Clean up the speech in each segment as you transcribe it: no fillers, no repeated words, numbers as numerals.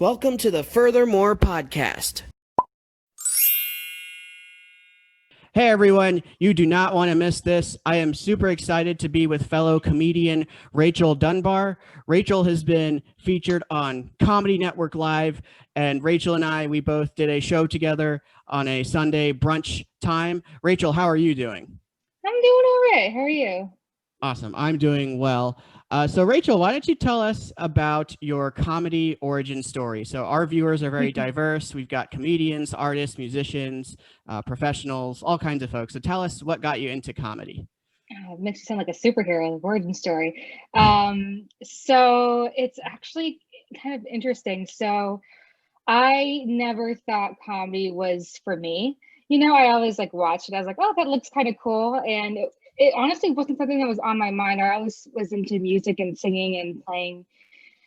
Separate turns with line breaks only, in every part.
Welcome to the Furthermore podcast. Hey everyone, you do not want to miss this. I am super excited to be with fellow comedian Rachel Dunbar. Rachel has been featured on Comedy Network Live, and Rachel and I, we both did a show together on a Sunday brunch time. Rachel, how are you doing?
I'm doing all right. How are you?
Awesome. I'm doing well. So Rachel, why don't you tell us about your comedy origin story? So our viewers are very diverse. We've got comedians, artists, musicians, professionals, all kinds of folks. So tell us what got you into comedy.
It makes you sound like a superhero, the origin story. So it's actually kind of interesting. So I never thought comedy was for me. I always watched it. I was like, oh, that looks kind of cool. And it honestly wasn't something that was on my mind. I always was into music and singing and playing.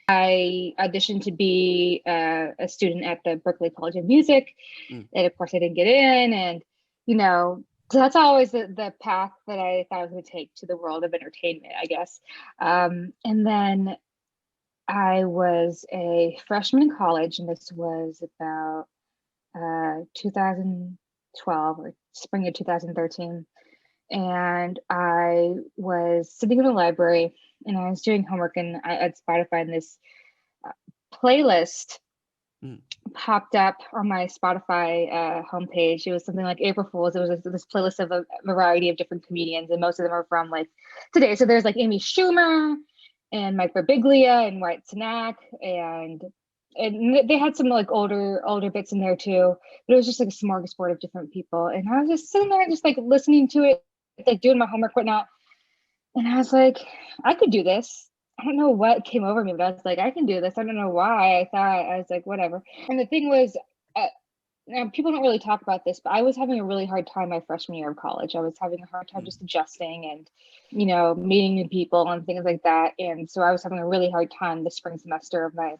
I auditioned to be a student at the Berklee College of Music. And of course I didn't get in. And, so that's always the path that I thought I was going to take to the world of entertainment, I guess. And then I was a freshman in college, and this was about 2012 or spring of 2013. And I was sitting in the library and I was doing homework, and I had Spotify, and this playlist popped up on my Spotify homepage. It was something like April Fool's. It was this playlist of a variety of different comedians, and most of them are from today. So there's Amy Schumer and Mike Birbiglia and Wyatt Cenac, and they had some older bits in there too. But it was just a smorgasbord of different people, and I was just sitting there, just listening to it, doing my homework, whatnot. And I was like, I could do this. I don't know what came over me, but I was like, I can do this. I don't know why. I was like, whatever. And the thing was, people don't really talk about this, but I was having a really hard time my freshman year of college. I was having a hard time just adjusting and, meeting new people and things like that. And so I was having a really hard time the spring semester of my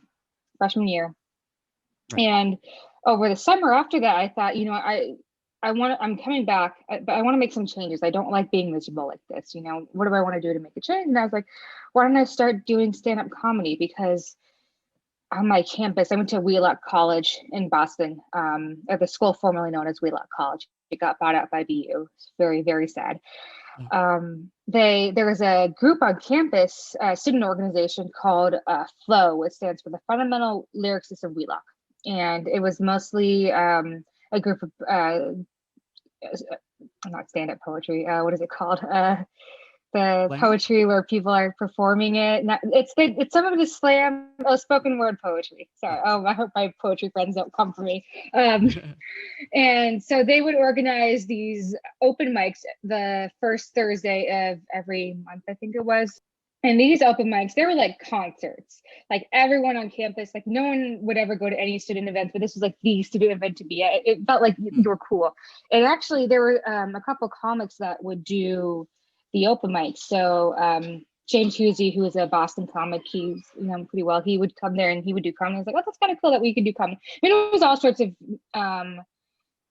freshman year. Right. And over the summer after that, I thought, I'm coming back, but I want to make some changes. I don't like being miserable like this. What do I want to do to make a change? And I was like, why don't I start doing stand-up comedy? Because on my campus, I went to Wheelock College in Boston, at the school formerly known as Wheelock College. It got bought out by BU. It's very, very sad. There was a group on campus, a student organization called FLOW, which stands for the Fundamental Lyricists of Wheelock. And it was mostly a group of not stand-up poetry. What is it called? The poetry where people are performing it. It's some of the slam, spoken word poetry. Sorry. I hope my poetry friends don't come for me. And so they would organize these open mics the first Thursday of every month, I think it was. And these open mics, they were like concerts. Everyone on campus, no one would ever go to any student events, but this was the student event to be at. It felt like you were cool. And actually, there were a couple comics that would do the open mics. So James Husey, who is a Boston comic, he's pretty well. He would come there and he would do comedy. I was like, oh, that's kind of cool that we could do comedy. It was all sorts of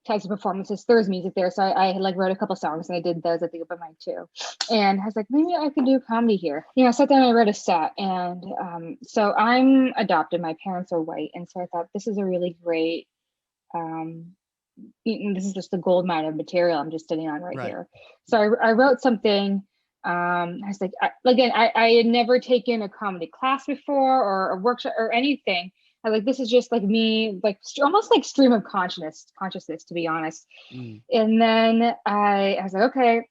types of performances. There was music there, so I wrote a couple songs and I did those at the open mic too. And I was like, maybe I could do comedy here. I sat down and I wrote a set, and so I'm adopted. My parents are white, and so I thought this is a really great. This is just the gold mine of material I'm just sitting on right here. So I wrote something. I was like, I had never taken a comedy class before or a workshop or anything. I this is just me, almost stream of consciousness, to be honest. And then I was like, okay,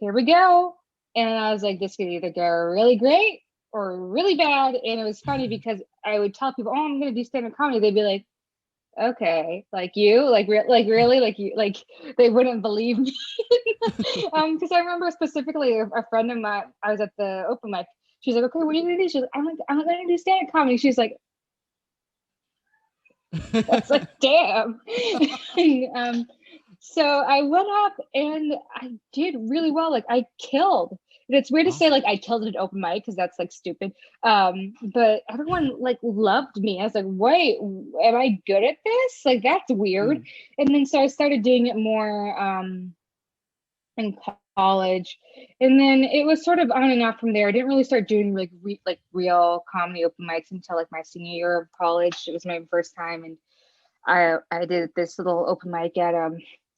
here we go. And I was like, this could either go really great or really bad. And it was funny because I would tell people, oh, I'm going to do stand-up comedy. They'd be like, okay, really, they wouldn't believe me. Because I remember specifically a friend of mine, I was at the open mic. She's like, okay, what are you going to do? She's like, I'm going to do stand-up comedy. She's like, I was like, damn. So I went up and I did really well. I killed. And it's weird to say I killed it at open mic because that's stupid. But everyone loved me. I was like, wait, am I good at this? That's weird. And then so I started doing it more in college, and then it was sort of on and off from there. I didn't really start doing like real comedy open mics until like my senior year of college. It was my first time, and I did this little open mic at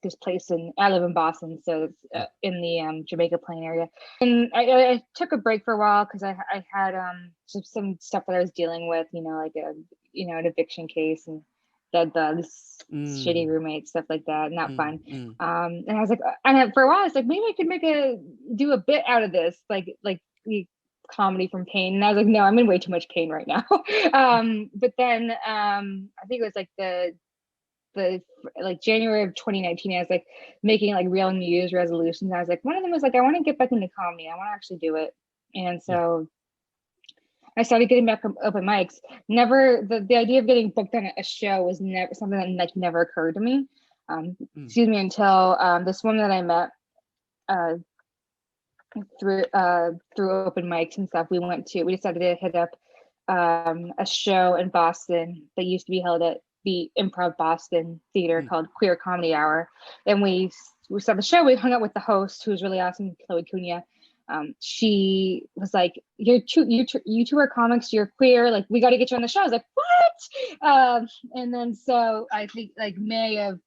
this place I live in Boston, so it's in the Jamaica Plain area. And I took a break for a while because I had some stuff that I was dealing with, like an eviction case and dead bugs, shitty roommates, stuff like that, not fun. And I was like, and for a while I was like, maybe I could do a bit out of this, like comedy from pain. And I was like, no, I'm in way too much pain right now. But then I think it was like the like January of 2019, I was like making like real New Year's resolutions. I was like, one of them was like, I want to get back into comedy. I want to actually do it. And so I started getting back from open mics. Never the idea of getting booked on a show was never something that like never occurred to me. Excuse me, until this woman that I met through open mics and stuff. We decided to hit up a show in Boston that used to be held at the Improv Boston Theater called Queer Comedy Hour. And we saw the show. We hung out with the host, who was really awesome, Chloe Cunha. She was like, you two are comics, you're queer, like we got to get you on the show. I was like, what? And then so I think like May of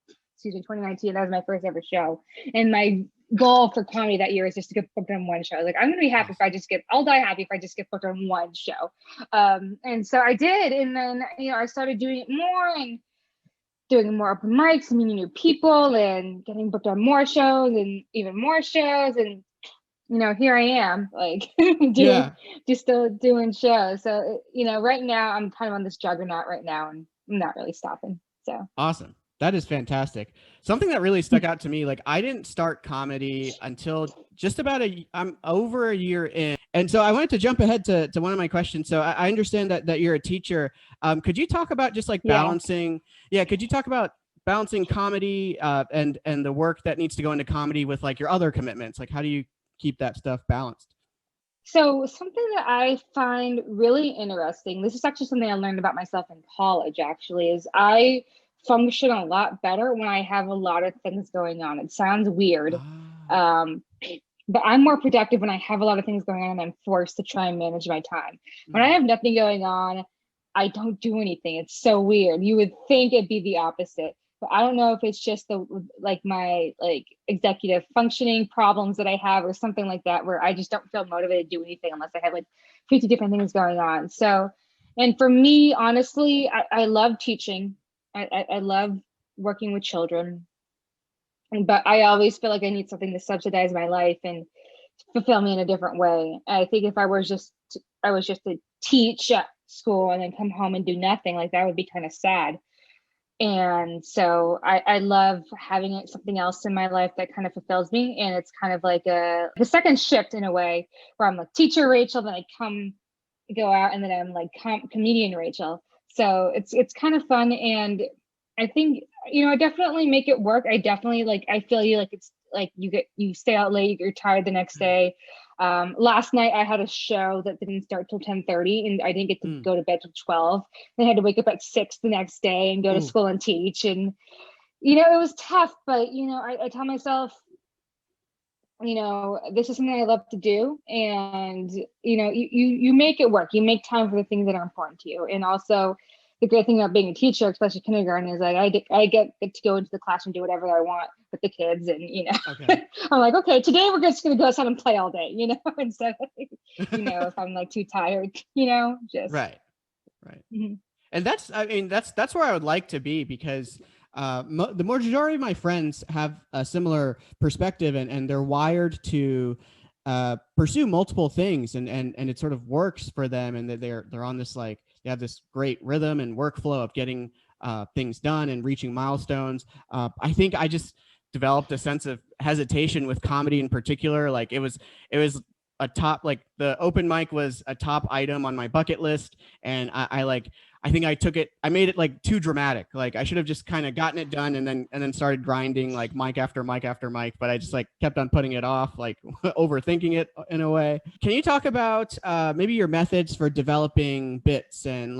2019, that was my first ever show. And my goal for comedy that year is just to get booked on one show. Like, I'm gonna be happy if I'll die happy if I just get booked on one show. And so I did, and then I started doing it more and doing more open mics, meeting new people, and getting booked on more shows and even more shows. And here I am, like just still doing shows. So right now I'm kind of on this juggernaut right now, and I'm not really stopping. So
awesome. That is fantastic. Something that really stuck out to me, like I didn't start comedy until just about I'm over a year in. And so I wanted to jump ahead to one of my questions. So I understand that you're a teacher. Could you talk about just like balancing? Could you talk about balancing comedy and the work that needs to go into comedy with like your other commitments? Like how do you keep that stuff balanced?
So something that I find really interesting, this is actually something I learned about myself in college, actually, is I function a lot better when I have a lot of things going on. It sounds weird, but I'm more productive when I have a lot of things going on and I'm forced to try and manage my time. When I have nothing going on, I don't do anything. It's so weird. You would think it'd be the opposite, but I don't know if it's just my executive functioning problems that I have or something like that, where I just don't feel motivated to do anything unless I have like 50 different things going on. So, and for me, honestly, I love teaching. I love working with children, but I always feel like I need something to subsidize my life and fulfill me in a different way. I think if I was just to teach at school and then come home and do nothing, like that would be kind of sad. And so I love having something else in my life that kind of fulfills me. And it's kind of like the second shift in a way, where I'm like teacher Rachel, then I go out, and then I'm like comedian Rachel. So it's kind of fun. And I think, I definitely make it work. I definitely I feel you, like it's like you stay out late, you're tired the next day. Last night I had a show that didn't start till 10:30 and I didn't get to go to bed till 12. I had to wake up at 6 the next day and go to school and teach. And, it was tough, but, I tell myself, this is something I love to do. And, you make it work. You make time for the things that are important to you. And also the great thing about being a teacher, especially kindergarten, is like I get to go into the classroom, do whatever I want with the kids. And, I'm like, okay, today we're just going to go outside and play all day, instead of, if I'm like too tired, just.
Right. And that's where I would like to be, because the majority of my friends have a similar perspective, and they're wired to pursue multiple things, and it sort of works for them, and that they're on this they have this great rhythm and workflow of getting things done and reaching milestones. I think I just developed a sense of hesitation with comedy in particular. Like it was a top, the open mic was a top item on my bucket list, and I think I made it too dramatic. Like I should have just kind of gotten it done and then started grinding mic after mic after mic, but I just kept on putting it off, overthinking it in a way. Can you talk about maybe your methods for developing bits, and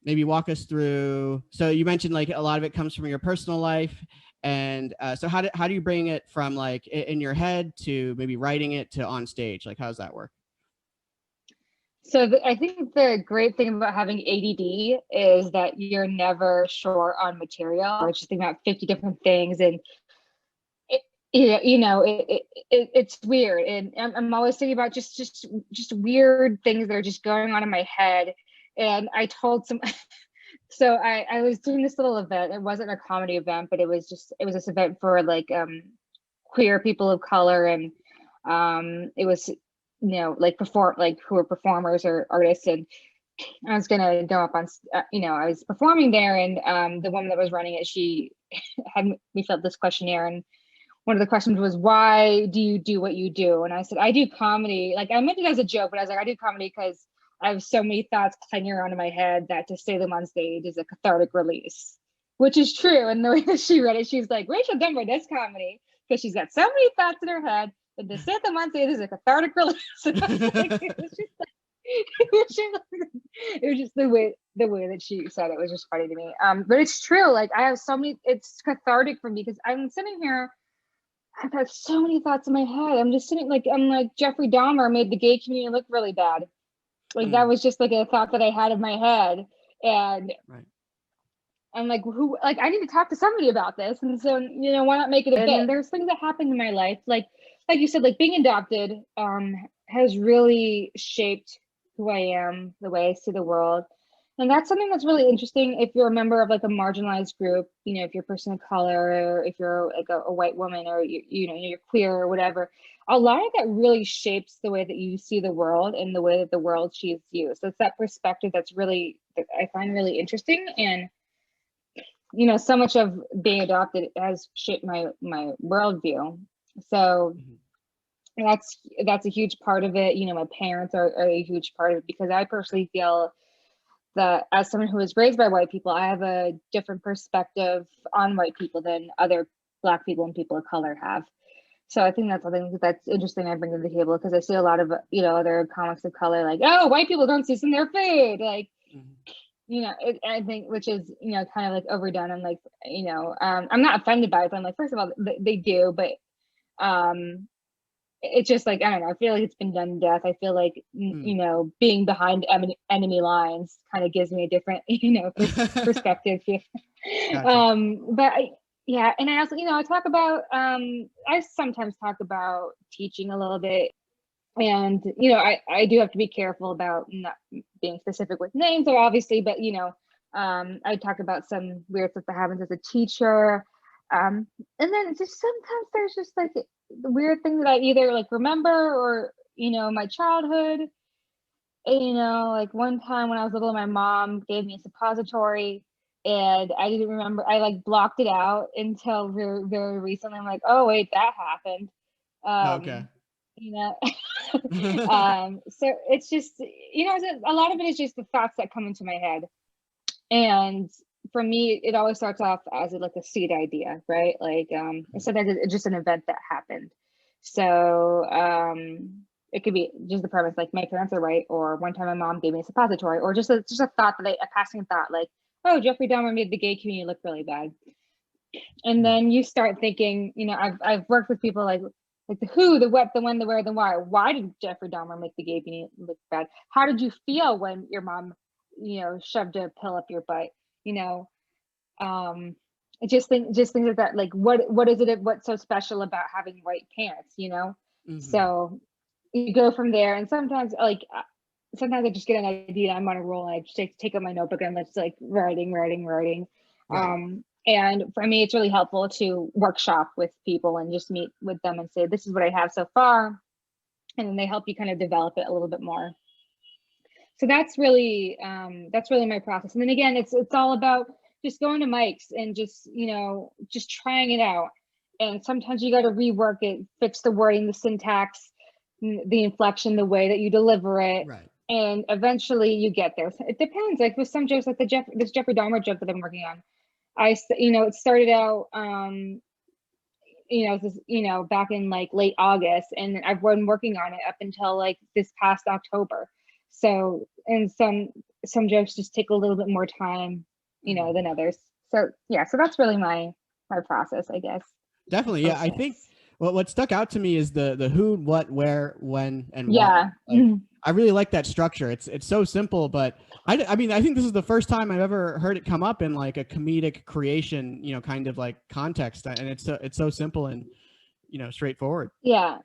maybe walk us through? So you mentioned a lot of it comes from your personal life, And so how do you bring it from like in your head to maybe writing it to on stage? Like, how does that work?
So I think the great thing about having ADD is that you're never short on material. Or just think about 50 different things, and it, it's weird. And I'm always thinking about just weird things that are just going on in my head. And I told some, so I was doing this little event. It wasn't a comedy event, but it was this event for like queer people of color, and it was like who were performers or artists. And I was gonna go up on I was performing there, and the woman that was running it, she had me fill out this questionnaire, and one of the questions was, why do you do what you do? And I said, I do comedy. Like, I meant it as a joke, but I was like, I do comedy because I have so many thoughts clanging around in my head that to say them on stage is a cathartic release, which is true. And the way that she read it, she's like, Rachel Dunbar does comedy because she's got so many thoughts in her head that to say them on stage is a cathartic release. It was just the way that she said it was just funny to me. But it's true. Like, I have so many. It's cathartic for me because I'm sitting here. I've had so many thoughts in my head. I'm just sitting I'm like Jeffrey Dahmer made the gay community look really bad. Like that was just like a thought that I had in my head, and
Right.
I'm like, who? Like, I need to talk to somebody about this. And so, why not make it a bit? And there's things that happened in my life, like you said, like being adopted, has really shaped who I am, the way I see the world. And that's something that's really interesting if you're a member of like a marginalized group, if you're a person of color, or if you're like a white woman, or you're queer or whatever. A lot of that really shapes the way that you see the world and the way that the world sees you. So it's that perspective that I find really interesting. And so much of being adopted has shaped my worldview. So that's a huge part of it. My parents are a huge part of it, because I personally feel that as someone who was raised by white people, I have a different perspective on white people than other Black people and people of color have. So I think that's something that's interesting I bring to the table, because I see a lot of other comics of color like, oh, white people don't season their food, like I think, which is kind of like overdone. And like I'm not offended by it, but I'm like, first of all, they do, but it's just like, I don't know, I feel like it's been done to death. I feel like being behind enemy lines kind of gives me a different perspective.
Gotcha.
But yeah, and I also I talk about I sometimes talk about teaching a little bit. And I do have to be careful about not being specific with names, or obviously, but I talk about some weird stuff that happens as a teacher. And then just sometimes there's just like the weird thing that I either like remember, or my childhood. And, like one time when I was little, my mom gave me a suppository, and I didn't remember. I like blocked it out until very, very recently. I'm like, oh wait, that happened.
Okay.
you know so it's just a lot of it is just the thoughts that come into my head. And for me, it always starts off as like a seed idea, right? Like sometimes it's just an event that happened. So it could be just the premise, like my parents are right, or one time my mom gave me a suppository, or just a thought that a passing thought, like, oh, Jeffrey Dahmer made the gay community look really bad. And then you start thinking, I've worked with people like the who, the what, the when, the where, the why. Why did Jeffrey Dahmer make the gay community look bad? How did you feel when your mom, shoved a pill up your butt? Just things like that. Like, what is it? What's so special about having white parents? So you go from there, and sometimes I just get an idea, I'm on a roll, and I just take up my notebook and I'm just like writing.
Right.
And for me, it's really helpful to workshop with people and just meet with them and say, this is what I have so far. And then they help you kind of develop it a little bit more. So that's really my process. And then again, it's all about just going to mics and just trying it out. And sometimes you got to rework it, fix the wording, the syntax, the inflection, the way that you deliver it.
Right.
And eventually you get there. It depends. Like with some jokes, like this Jeffrey Dahmer joke that I'm working on, it started out, back in like late August, and I've been working on it up until like this past October. So, and some jokes just take a little bit more time, than others. So yeah, so that's really my my process, I guess.
Definitely. Yeah. I think what stuck out to me is the who, what, where, when, and why. Like, I really like that structure. It's so simple, but I mean, I think this is the first time I've ever heard it come up in like a comedic creation, kind of like context. And it's so simple and, straightforward.
Yeah.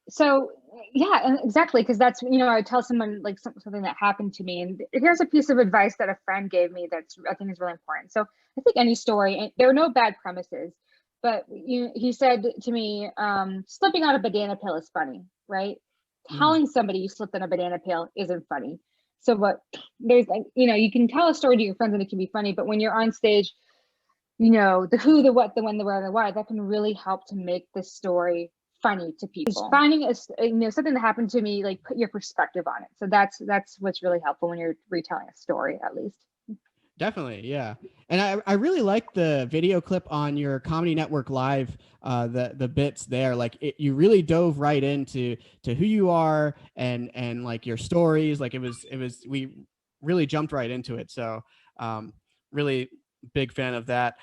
So yeah, and exactly, because that's, I tell someone like something that happened to me, and here's a piece of advice that a friend gave me that's I think is really important. So I think any story, and there are no bad premises, but he said to me, slipping on a banana peel is funny, right? Telling somebody you slipped on a banana peel isn't funny. So what there's like, you can tell a story to your friends and it can be funny, but when you're on stage, the who, the what, the when, the where, the why, that can really help to make the story funny to people. Finding something that happened to me, like put your perspective on it. So that's what's really helpful when you're retelling a story, at least.
Definitely, yeah. And I really like the video clip on your Comedy Network Live, the bits there. Like you really dove right into who you are and like your stories. Like we really jumped right into it. So really big fan of that.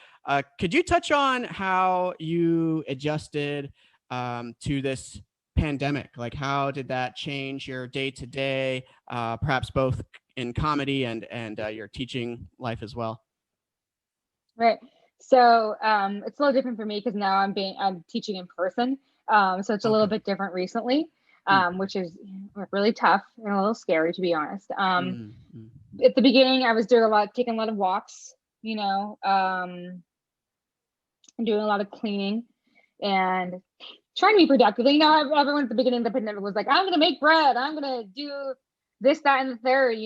Could you touch on how you adjusted to this pandemic? Like how did that change your day to day, perhaps both in comedy and your teaching life as well?
Right. So it's a little different for me because now I'm teaching in person. So it's a little bit different recently, which is really tough and a little scary, to be honest. At the beginning, I was taking a lot of walks, and doing a lot of cleaning and trying to be productive. Everyone at the beginning of the pandemic was like, I'm going to make bread. I'm going to do this, that, and the third,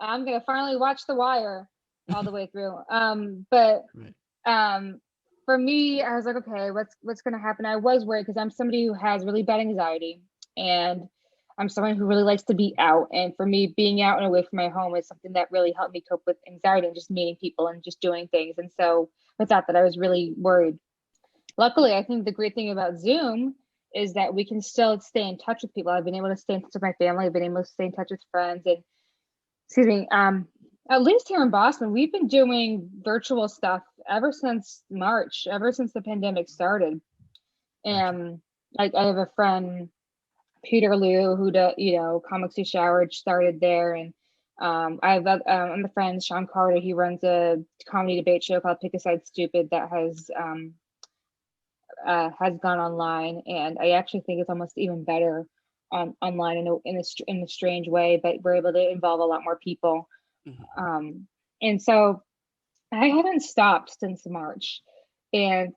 I'm going to finally watch The Wire all the way through. For me, I was like, okay, what's going to happen? I was worried because I'm somebody who has really bad anxiety, and I'm someone who really likes to be out. And for me, being out and away from my home is something that really helped me cope with anxiety and just meeting people and just doing things. And so with that, I was really worried. Luckily, I think the great thing about Zoom is that we can still stay in touch with people. I've been able to stay in touch with my family. I've been able to stay in touch with friends. And excuse me, at least here in Boston, we've been doing virtual stuff ever since March, ever since the pandemic started. And I have a friend, Peter Liu, who does, Comics Who Showered, started there. And I have the friend, Sean Carter. He runs a comedy debate show called Pick a Side Stupid that has gone online, and I actually think it's almost even better online in a strange way. But we're able to involve a lot more people, and so I haven't stopped since March. And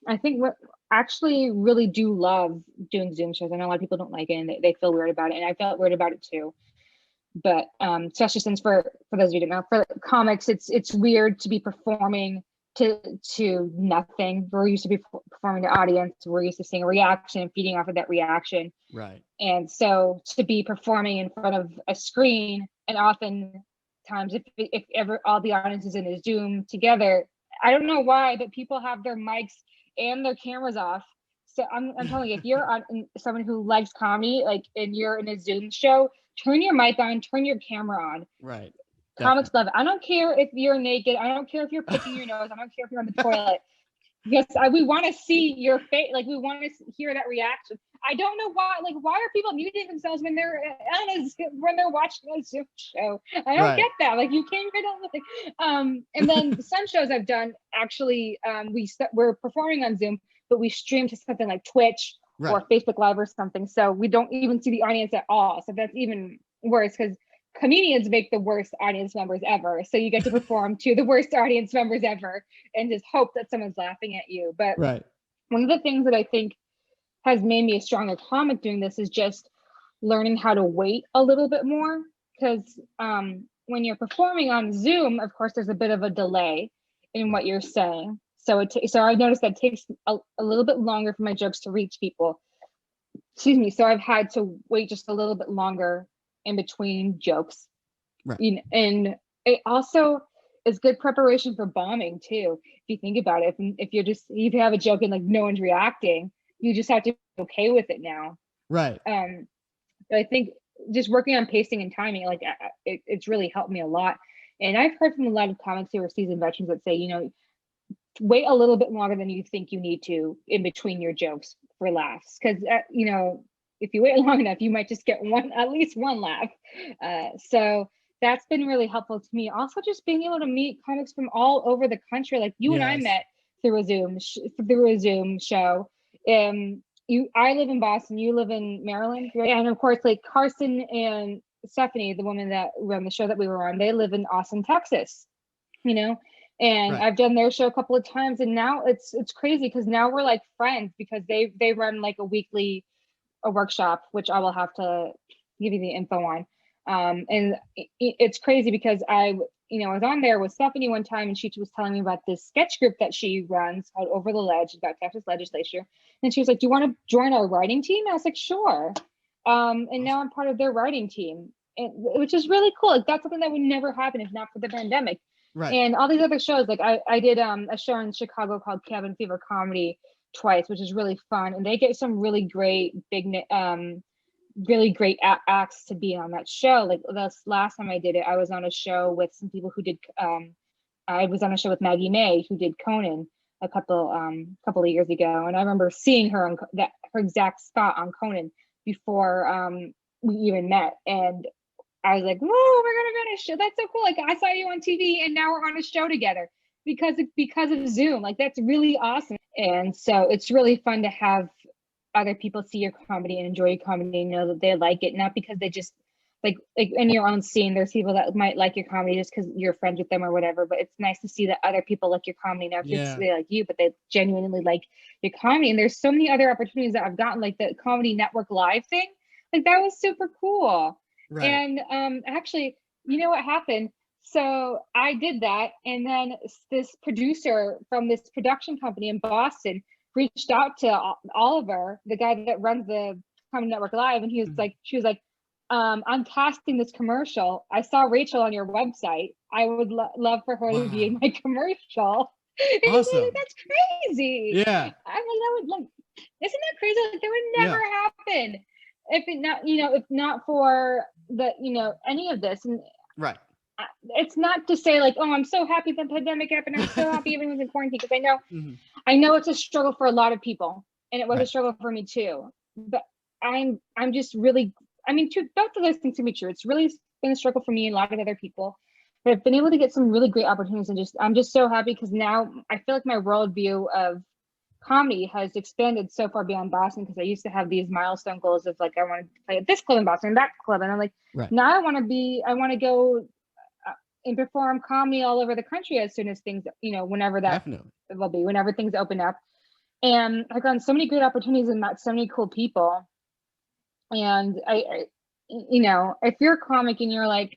I think what actually really do love doing Zoom shows. I know a lot of people don't like it and they feel weird about it, and I felt weird about it too. But especially since for those of you who don't know, for comics, it's weird to be performing to nothing. We're used to be performing to audience. We're used to seeing a reaction and feeding off of that reaction.
Right.
And so to be performing in front of a screen, and oftentimes if ever all the audience is in a Zoom together, I don't know why, but people have their mics and their cameras off. So I'm telling you, if you're someone who likes comedy, like, and you're in a Zoom show, turn your mic on, turn your camera on.
Right.
Comics love it. I don't care if you're naked. I don't care if you're picking your nose. I don't care if you're on the toilet. Yes, we want to see your face. Like, we want to hear that reaction. I don't know why. Like, why are people muting themselves when they're watching a Zoom show? I don't get that. Like, you can't hear that. And then some shows I've done, actually, we're performing on Zoom, but we stream to something like Twitch or Facebook Live or something. So we don't even see the audience at all. So that's even worse, because comedians make the worst audience members ever. So you get to perform to the worst audience members ever and just hope that someone's laughing at you. But one of the things that I think has made me a stronger comic doing this is just learning how to wait a little bit more. Because when you're performing on Zoom, of course, there's a bit of a delay in what you're saying. So I've noticed that it takes a little bit longer for my jokes to reach people. Excuse me. So I've had to wait just a little bit longer in between jokes. And it also is good preparation for bombing too. If you think about it, if you have a joke and like no one's reacting, you just have to be okay with it now.
Right.
I think just working on pacing and timing, like it's really helped me a lot. And I've heard from a lot of comics who are seasoned veterans that say, wait a little bit longer than you think you need to in between your jokes for laughs. Because, you know, if you wait long enough, you might just get at least one laugh. So that's been really helpful to me. Also, just being able to meet comics from all over the country. Like you and I met through a Zoom show. I live in Boston, you live in Maryland, right? And of course, like Carson and Stephanie, the woman that ran the show that we were on, they live in Austin, Texas, you know. And I've done their show a couple of times, and now it's crazy because now we're like friends because they run like a workshop, which I will have to give you the info on. And it's crazy because I was on there with Stephanie one time, and she was telling me about this sketch group that she runs called Over the Ledge about Texas legislature. And she was like, "Do you want to join our writing team?" I was like, "Sure." And now I'm part of their writing team, which is really cool. Like that's something that would never happen if not for the pandemic.
Right.
And all these other shows, like I did a show in Chicago called Cabin Fever Comedy twice, which is really fun. And they get some really great really great acts to be on that show. Like this last time I did it, I was on a show with some people who did I was on a show with Maggie May, who did Conan a couple of years ago. And I remember seeing her on her exact spot on Conan before we even met. And I was like, "Whoa, we're gonna go on a show. That's so cool. Like I saw you on TV and now we're on a show together because of Zoom. Like that's really awesome." And so it's really fun to have other people see your comedy and enjoy your comedy and know that they like it, not because they just like in your own scene, there's people that might like your comedy just because you're friends with them or whatever. But it's nice to see that other people like your comedy, not just they like you, but they genuinely like your comedy. And there's so many other opportunities that I've gotten, like the Comedy Network Live thing. Like that was super cool. Right. And actually, you know what happened? So I did that, and then this producer from this production company in Boston reached out to Oliver, the guy that runs the Comedy Network Live, and she was like, "I'm casting this commercial. I saw Rachel on your website. I would love for her to be in my commercial." And awesome. Like, that's crazy. Yeah. I mean, that would like, isn't that crazy? Like, that would never happen if not for the, any of this. And right. It's not to say like, "Oh, I'm so happy the pandemic happened. I'm so happy everyone's in quarantine," because I know it's a struggle for a lot of people, and it was a struggle for me too. But I'm just really, both of those things can be true. It's really been a struggle for me and a lot of other people, but I've been able to get some really great opportunities, and I'm just so happy because now I feel like my worldview of comedy has expanded so far beyond Boston, because I used to have these milestone goals of like, I want to play at this club in Boston, that club, and I'm like, now I want to go and perform comedy all over the country as soon as things, whenever that will be, whenever things open up. And I've gotten so many great opportunities and met so many cool people. And I if you're a comic and you're like,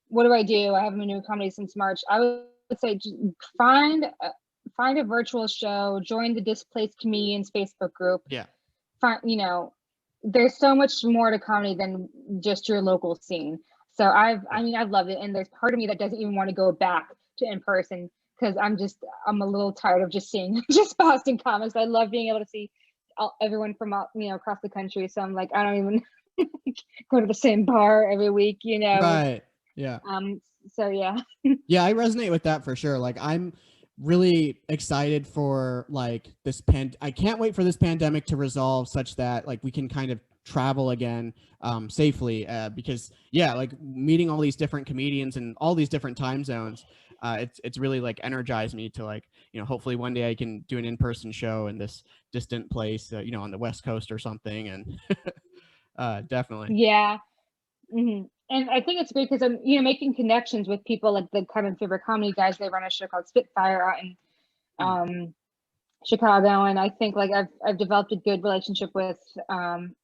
"What do? I haven't been doing comedy since March." I would say just find a virtual show, join the Displaced Comedians Facebook group. Yeah. There's so much more to comedy than just your local scene. So I've loved it. And there's part of me that doesn't even want to go back to in person, because I'm a little tired of just seeing just Boston comics. I love being able to see everyone from across the country. So I'm like, I don't even go to the same bar every week, Right. Yeah. So yeah.
Yeah, I resonate with that for sure. Like I'm really excited for like I can't wait for this pandemic to resolve such that like we can kind of travel again safely, because like meeting all these different comedians in all these different time zones, it's really like energized me to like, hopefully one day I can do an in-person show in this distant place, on the West Coast or something. And definitely.
Yeah. Mm-hmm. And I think it's great because I'm, making connections with people like the Cabin Fever Comedy guys. They run a show called Spitfire out in Chicago, and I think like I've developed a good relationship with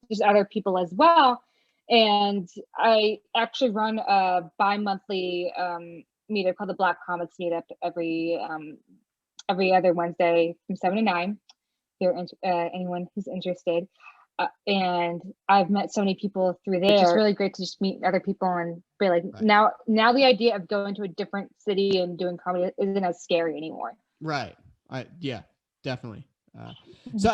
just other people as well. And I actually run a bi-monthly meetup called the Black Comics Meetup every other Wednesday from 7 to 9. If anyone who's interested. And I've met so many people through there. It's just really great to just meet other people and be like, now the idea of going to a different city and doing comedy isn't as scary anymore.
Right. Yeah, definitely. So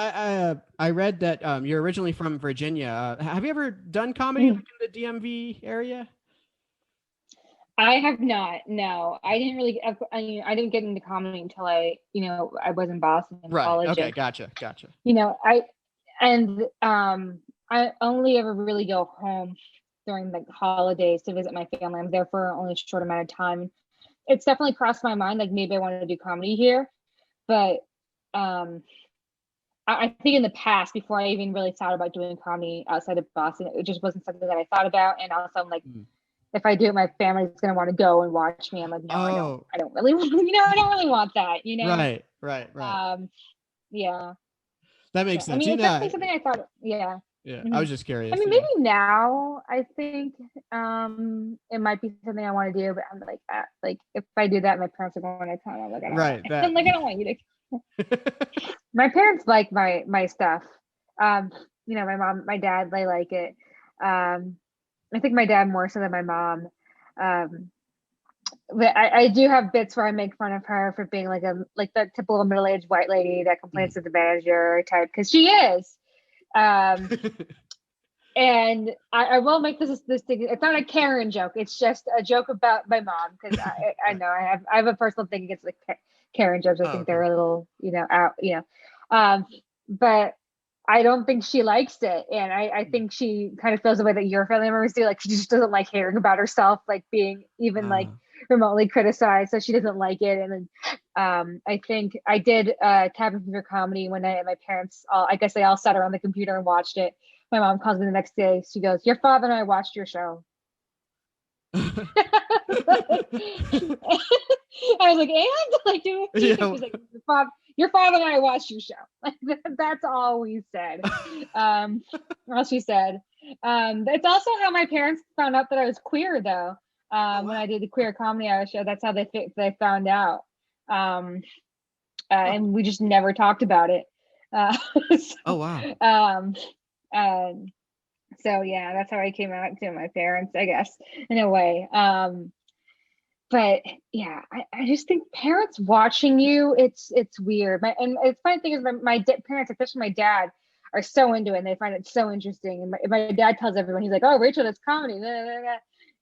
I read that you're originally from Virginia. Have you ever done comedy like in the DMV area?
I have not. No, I didn't really. I didn't get into comedy until I was in Boston in
Right.
college,
Okay.
and
Gotcha. Gotcha.
and I only ever really go home during like holidays to visit my family. I'm there for only a short amount of time. It's definitely crossed my mind, like maybe I wanted to do comedy here, but um, I think in the past, before I even really thought about doing comedy outside of Boston, it just wasn't something that I thought about. And also, I'm like,
Mm.
if I do it, my family's gonna want to go and watch me. I'm like, no, I don't.
Oh,
I don't really want. I don't really want that.
right. Right. Right.
Yeah.
That
So
makes
I
sense.
mean,
You
it's
know,
definitely something I thought. Yeah.
yeah, I
Hmm.
was just
I
curious.
mean,
Yeah.
maybe now I think it might be something I want to do, but I'm like if I do that, my parents are going to come. I'm like, I don't want.
Right. That.
I'm like, I don't want you to. My parents like my stuff. Um, my mom, my dad, they like it. Um, I think my dad more so than my mom. Um, but I do have bits where I make fun of her for being like the typical middle aged white lady that complains
Mm.
to the manager type because she is. Um, and I will make this thing. It's not a Karen joke. It's just a joke about my mom because I
Right.
know I have a personal thing against like Karen jokes. I
Oh,
think
okay.
they're a little out. But I don't think she likes it, and I
Mm.
think she kind of feels the way that your family members do. Like she just doesn't like hearing about herself, like being even like
Uh,
remotely criticized. So she doesn't like it. And then I think I did Cabin Fever comedy one night, and my parents, I guess they all sat around the computer and watched it. My mom calls me the next day. She goes, "Your father and I watched your show." I was like, and like,
yeah.
she's like, your father and I watched your show. Like, that's all we said. All she said. It's also how my parents found out that I was queer, though.
Oh,
When I
wow.
did the queer comedy hour show, that's how they found out. Um,
Huh.
and we just never talked about it.
Oh, wow.
Um, um, so yeah, that's how I came out to my parents, I guess, in a way. But yeah, I just think parents watching you, it's weird. And it's funny thing is my parents, especially my dad, are so into it and they find it so interesting. And my dad tells everyone, he's like, "Oh, Rachel, that's comedy." Blah, blah, blah.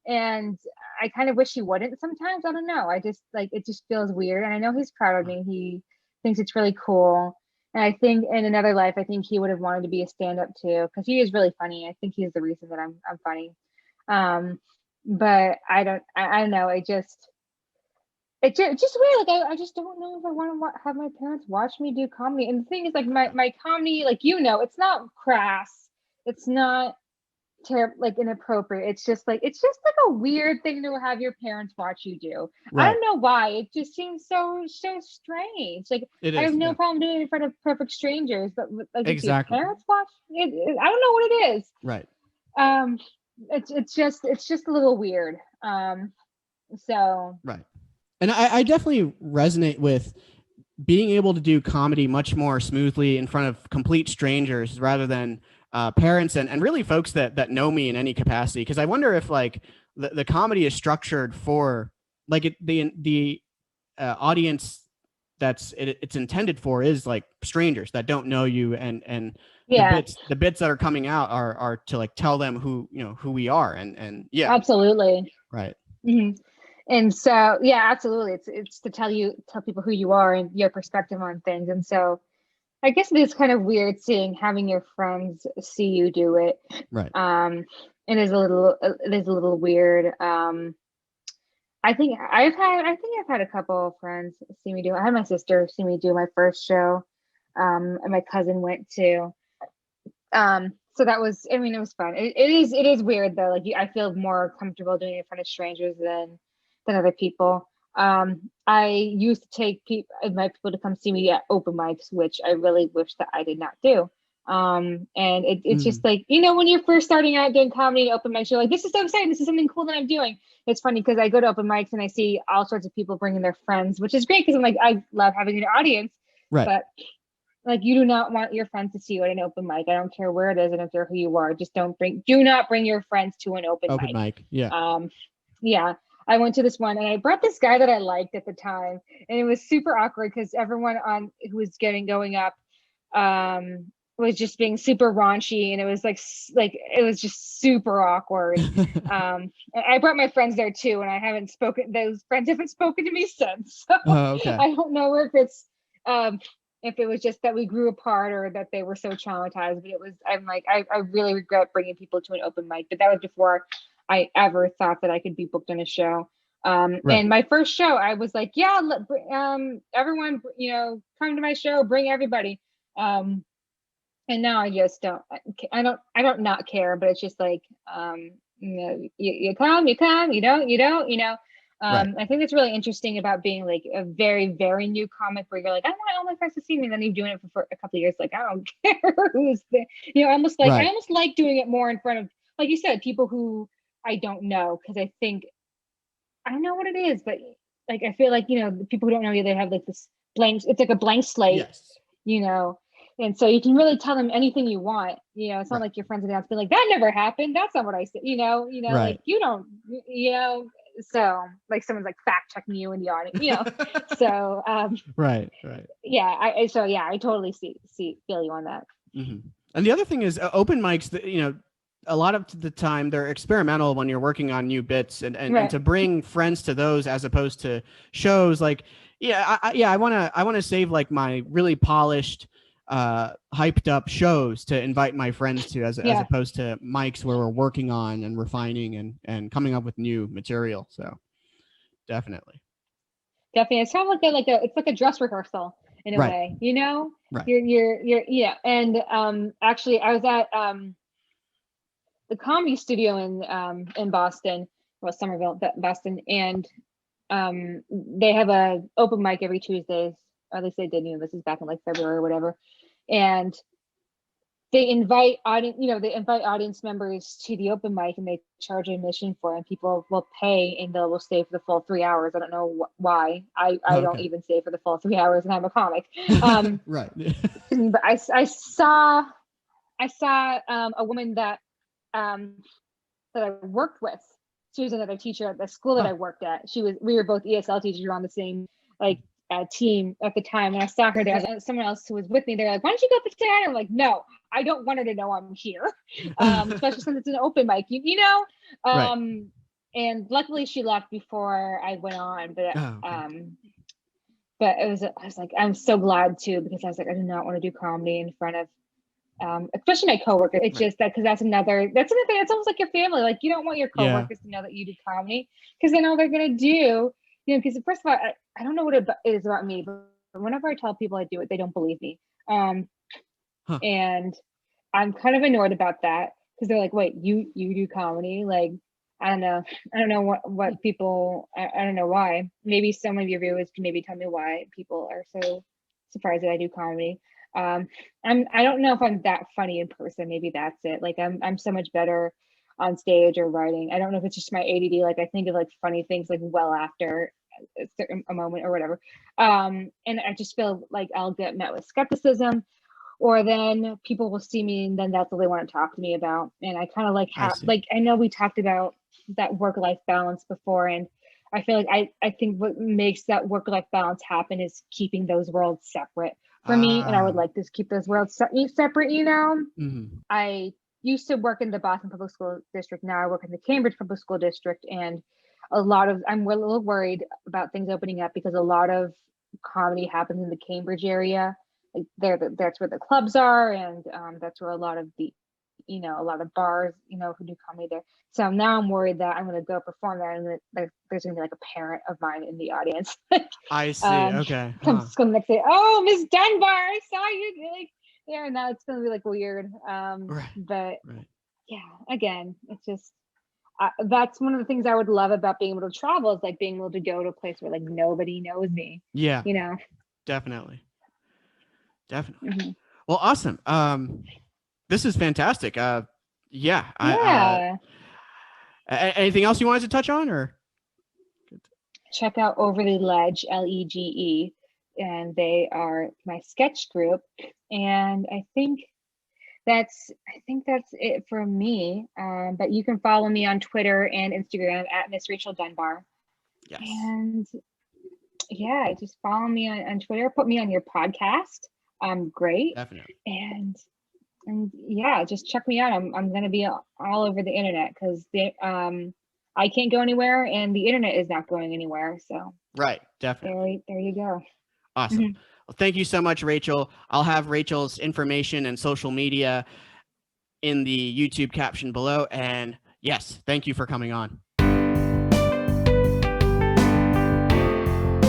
And I kind of wish he wouldn't sometimes. I don't know. I just like it just feels weird. And I know he's proud of
Huh.
me. He thinks it's really cool. And I think in another life, I think he would have wanted to be a stand-up too, because he is really funny. I think he's the reason that I'm funny. Um, but I don't know. It's just weird. Like I just don't know if I want to have my parents watch me do comedy. And the thing is, like my comedy, like it's not crass. It's not terrible, like inappropriate. It's just like a weird thing to have your parents watch you do. I
Right.
don't know why. It just seems so strange. Like
It
I have
is.
no
Yeah.
problem doing it in front of perfect strangers, but like if your
Exactly.
parents watch I don't know what it is.
Right.
Um, it's just a little weird. So
Right. And I definitely resonate with being able to do comedy much more smoothly in front of complete strangers rather than parents and really folks that know me in any capacity. Because I wonder if like the comedy is structured for like the audience it's intended for is like strangers that don't know you and
yeah,
the bits that are coming out are to like tell them who we are and yeah.
absolutely.
Right.
Hmm. And so, yeah, absolutely. It's to tell people who you are and your perspective on things. And so, I guess it is kind of weird seeing having your friends see you do it.
Right.
Um, it is a little weird. I think I've had a couple of friends see me do it. I had my sister see me do my first show. And my cousin went to. So that was, I mean, it was fun. It is weird though. Like I feel more comfortable doing it in front of strangers than other people. I used to invite people to come see me at open mics, which I really wish that I did not do. And it's
Mm.
just like, when you're first starting out doing comedy and open mics, you're like, this is so exciting. This is something cool that I'm doing. It's funny because I go to open mics and I see all sorts of people bringing their friends, which is great because I'm like, I love having an audience,
Right.
but like you do not want your friends to see you at an open mic. I don't care where it is. I don't care who you are. Just do not bring your friends to an open
Open
mic.
mic. Yeah.
Yeah. I went to this one and I brought this guy that I liked at the time. And it was super awkward because everyone on who was going up, was just being super raunchy, and it was like it was just super awkward. I brought my friends there too, and I haven't spoken. Those friends haven't spoken to me since. So
Oh, okay.
I don't know if it was just that we grew apart or that they were so traumatized. But it was. I'm like I really regret bringing people to an open mic, but that was before I ever thought that I could be booked on a show.
Right.
And my first show, I was like, yeah, everyone, come to my show, bring everybody. And now I just don't. I don't not care, but it's just like, you come, you come, you don't, you don't.
Right.
I think that's really interesting about being like a very, very new comic, where you're like, I want all my friends to see me, and then you're doing it for a couple of years, like I don't care who's there. Almost like I almost like doing it more in front of, like you said, people who I don't know, because I think I don't know what it is, but like I feel like the people who don't know you, they have like this blank. It's like a blank slate,
Yes.
and so you can really tell them anything you want. It's not like your friends are gonna be like, that never happened. That's not what I said. Like you don't. So like someone's like fact checking you in the audience. So
Right.
yeah. I totally feel you on that.
Mm-hmm. And the other thing is open mics. A lot of the time they're experimental when you're working on new bits, and to bring friends to those as opposed to shows, like I want to save like my really polished hyped up shows to invite my friends to, as opposed to mics where we're working on and refining and coming up with new material. So definitely
It's kind of it's like a dress rehearsal in a way,
right.
you're and actually I was at the Comedy Studio in Boston, well, Somerville, Boston, and they have a open mic every Tuesdays, or at least they did. This is back in like February or whatever, and they invite audience members to the open mic, and they charge admission for it, and people will pay and they'll stay for the full 3 hours. I don't know why. I don't even stay for the full 3 hours, and I'm a comic.
Right.
But I saw a woman that I worked with. She was another teacher at the school that I worked at. We were both ESL teachers. We were on the same team at the time. And I saw her there. Someone else who was with me, they're like, why don't you go up and say hi? I'm like, no, I don't want her to know I'm here. Especially since it's an open mic,
Right.
And luckily she left before I went on, but but I was like, I'm so glad too, because I was like, I do not want to do comedy in front of especially my coworkers. It's just that, because that's another thing. It's almost like your family. Like, you don't want your coworkers to know that you do comedy, because then all they're gonna do, because first of all, I don't know what it is about me, but whenever I tell people I do it, they don't believe me. And I'm kind of annoyed about that, because they're like, wait, you do comedy? Like, I don't know what people, I don't know why. Maybe some of your viewers can maybe tell me why people are so surprised that I do comedy. I don't know if I'm that funny in person. Maybe that's it. Like I'm so much better on stage or writing. I don't know if it's just my ADD. Like I think of like funny things like well after a moment or whatever. And I just feel like I'll get met with skepticism, or then people will see me and then that's what they want to talk to me about. And I kind of I know we talked about that work-life balance before, and I feel like I think what makes that work-life balance happen is keeping those worlds separate for me. And I would like to keep those worlds separate.
Mm-hmm.
I used to work in the Boston Public School District. Now I work in the Cambridge Public School District, and I'm a little worried about things opening up, because a lot of comedy happens in the Cambridge area. Like that's where the clubs are, and that's where a lot of a lot of bars, who do comedy there. So now I'm worried that I'm going to go perform there, and that there's going to be like a parent of mine in the audience.
I see. Okay.
Comes next day. Oh, Miss Dunbar, I saw you. Like, yeah, now it's going to be like weird. But yeah, again, it's just that's one of the things I would love about being able to travel, is like being able to go to a place where like nobody knows me.
Yeah. Definitely.
Mm-hmm.
Well, awesome. This is fantastic. Yeah. Anything else you wanted to touch on, or?
Check out Over the Ledge, Lege, and they are my sketch group. And I think that's it for me. But you can follow me on Twitter and Instagram at Miss Rachel Dunbar.
Yes.
And yeah, just follow me on Twitter. Put me on your podcast. Great.
Definitely.
And And yeah, just check me out. I'm going to be all over the internet because I can't go anywhere and the internet is not going anywhere. So
Right, definitely.
there you go.
Awesome. Well, thank you so much, Rachel. I'll have Rachel's information and social media in the YouTube caption below. And yes, thank you for coming on.